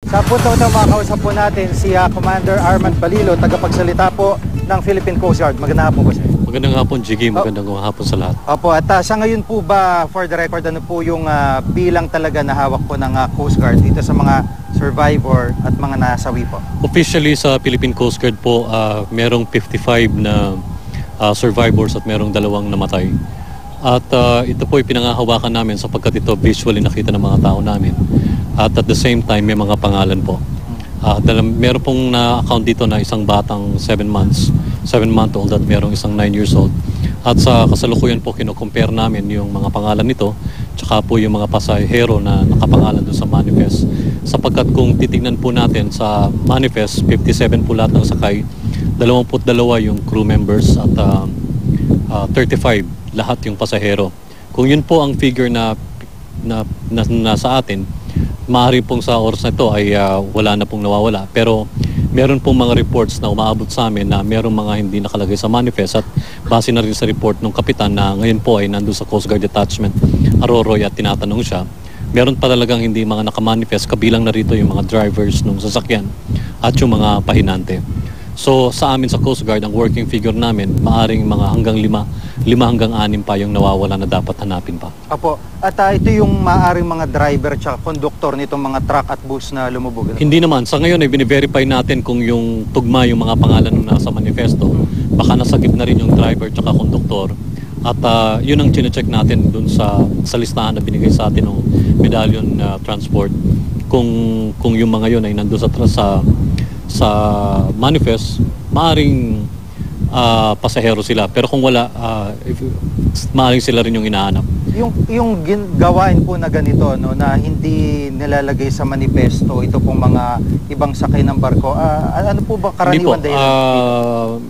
Sa punto ito makakausap po natin si Commander Armand Balilo, tagapagsalita po ng Philippine Coast Guard. Magandang hapon po, sir. Magandang hapon, Jiggy. Magandang hapon sa lahat. Opo, at sa ngayon po ba, for the record, ano po yung bilang talaga na hawak po ng Coast Guard dito sa mga survivor at mga nasawi po? Officially sa Philippine Coast Guard po, merong 55 na survivors at merong 2 namatay. At ito po yung pinangahawakan namin sapagkat ito visually nakita ng mga tao namin. At the same time, may mga pangalan po. Meron pong na-account dito na isang batang 7-month-old at merong isang 9 years old. At sa kasalukuyan po, kino-compare namin yung mga pangalan nito tsaka po yung mga pasahero na nakapangalan doon sa manifest. Sapagkat kung titignan po natin sa manifest, 57 po lahat ng sakay, 22 yung crew members at 35 lahat yung pasahero. Kung yun po ang figure na nasa atin, maaari pong sa oras na ito ay wala na pong nawawala. Pero meron pong mga reports na umaabot sa amin na merong mga hindi nakalagay sa manifest at base na rin sa report ng kapitan na ngayon po ay nandun sa Coast Guard Detachment Aroroy at tinatanong siya. Meron pa talagang hindi mga nakamanifest, kabilang na rito yung mga drivers ng sasakyan at yung mga pahinante. So sa amin sa Coast Guard, ang working figure namin, maaring mga hanggang 5 hanggang 6 pa yung nawawala na dapat hanapin pa. Opo. At ito yung maaaring mga driver at konduktor nitong mga truck at bus na lumubog? Hindi naman. Sa ngayon ay bine-verify natin kung yung tugma yung mga pangalan na nasa manifesto. Baka nasagip na rin yung driver at konduktor. At yun ang chine-check natin dun sa listahan na binigay sa atin ng medallion transport. Kung yung mga yun ay nandun sa manifest, maaring pasahero sila. Pero kung wala, maaring sila rin yung inahanap. Yung gawain po na ganito, no, na hindi nilalagay sa manifesto, ito pong mga ibang sakay ng barko, ano po ba karaniwan dahilan?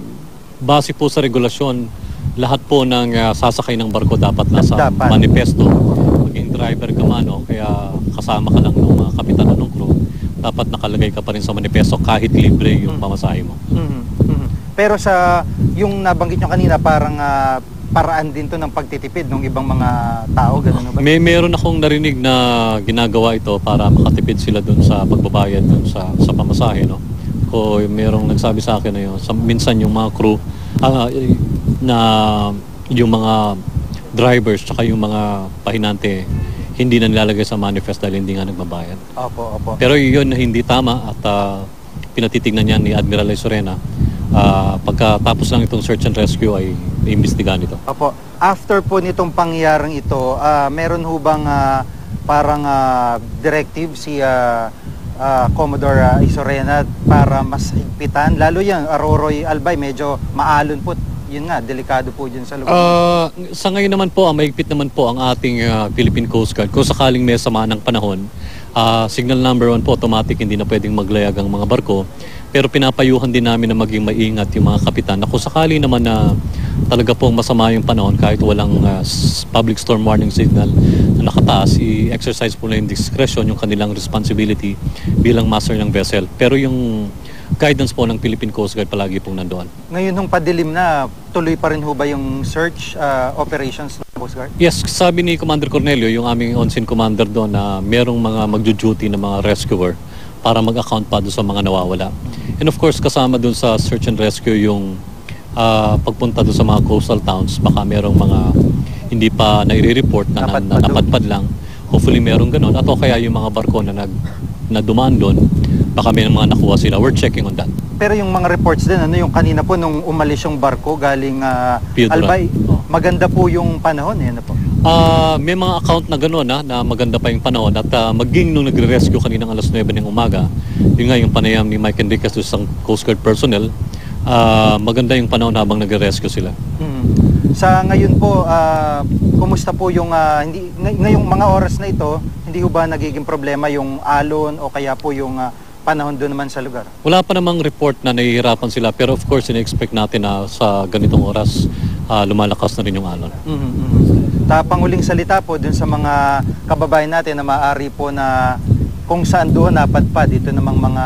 Base po sa regulasyon, lahat po ng sasakay ng barko dapat nasa manifesto. Maging driver ka man, o kaya kasama ka lang ng mga kapitan o ng crew, dapat nakalagay ka pa rin sa manifesto kahit libre yung pamasahe mo. Pero sa yung nabanggit nyo kanina, parang paraan din to ng pagtitipid ng ibang mga tao, gano'n ba? Meron akong narinig na ginagawa ito para makatipid sila dun sa pagbabayad dun sa pamasahe, no? O merong nagsabi sa akin na yun, minsan yung mga crew, na yung mga drivers tsaka yung mga pahinante hindi na nilalagay sa manifest dahil hindi nga nagbabayad. Opo. Pero yun hindi tama at pinatitignan niya ni Admiral Isorena. Pagkatapos lang itong search and rescue ay iimbestigahan ito. Opo. After po nitong pangyayaring ito, meron ho bang parang directive si Commodore Isorena para mas higpitan? Lalo yan, Aroroy Albay, medyo maalon po. Yun nga, delikado po dyan sa lugar. Sa ngayon naman po, mahigpit naman po ang ating Philippine Coast Guard. Kung sakaling may sama ng panahon, signal number 1 po, automatic, hindi na pwedeng maglayag ang mga barko. Pero pinapayuhan din namin na maging maingat yung mga kapitan na kung sakali naman na talaga pong masama yung panahon kahit walang public storm warning signal na nakataas, i-exercise po na yung discretion, yung kanilang responsibility bilang master ng vessel. Pero yung guidance po ng Philippine Coast Guard palagi pong nandoon. Ngayon nung padilim na, tuloy pa rin ho ba yung search operations ng Coast Guard? Yes, sabi ni Commander Cornelio, yung aming on-scene commander doon, na merong mga magjo-duty na mga rescuer para mag-account pa doon sa mga nawawala. And of course, kasama doon sa search and rescue yung pagpunta doon sa mga coastal towns. Baka merong mga hindi pa nai-report na napadpad lang. Hopefully merong ganun. At o kaya yung mga barko na dumaan doon, baka may mga nakuha sila. We're checking on that. Pero yung mga reports din, ano yung kanina po nung umalis yung barko galing Albay, maganda po yung panahon, ano po? May mga account na gano'n na maganda pa yung panahon at maging nung nagre-rescue kaninang alas 9 ng umaga, yun nga yung panayam ni Mike Enriquez sa isang Coast Guard personnel, maganda yung panahon habang nagre-rescue sila. Sa ngayon po, kumusta po yung ngayong mga oras na ito, hindi ho ba nagiging problema yung alon o kaya po yung panahon doon naman sa lugar? Wala pa namang report na nahihirapan sila, pero of course ina-expect natin na sa ganitong oras lumalakas na rin yung alon. Panguling salita po dun sa mga kababayan natin na maaari po na kung saan doon napadpad dito namang mga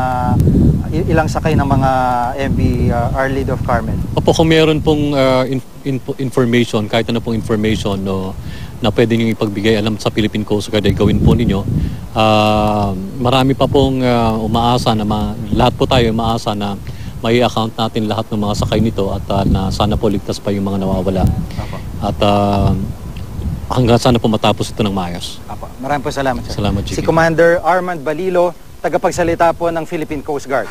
ilang sakay ng mga MV Our Lady of Carmen. Opo, kung meron pong information, kahit ano pong information, no, na pwede nyo ipagbigay alam sa Philippine Coast Guard ay gawin po ninyo. Marami pa pong umaasa na lahat po tayo umaasa na may account natin lahat ng mga sakay nito at na sana po ligtas pa yung mga nawawala. Apo. At hanggang sana po matapos ito ng maayos. Apo. Maraming po salamat, sir. Salamat, Si Chief. Commander Armand Balilo, tagapagsalita po ng Philippine Coast Guard.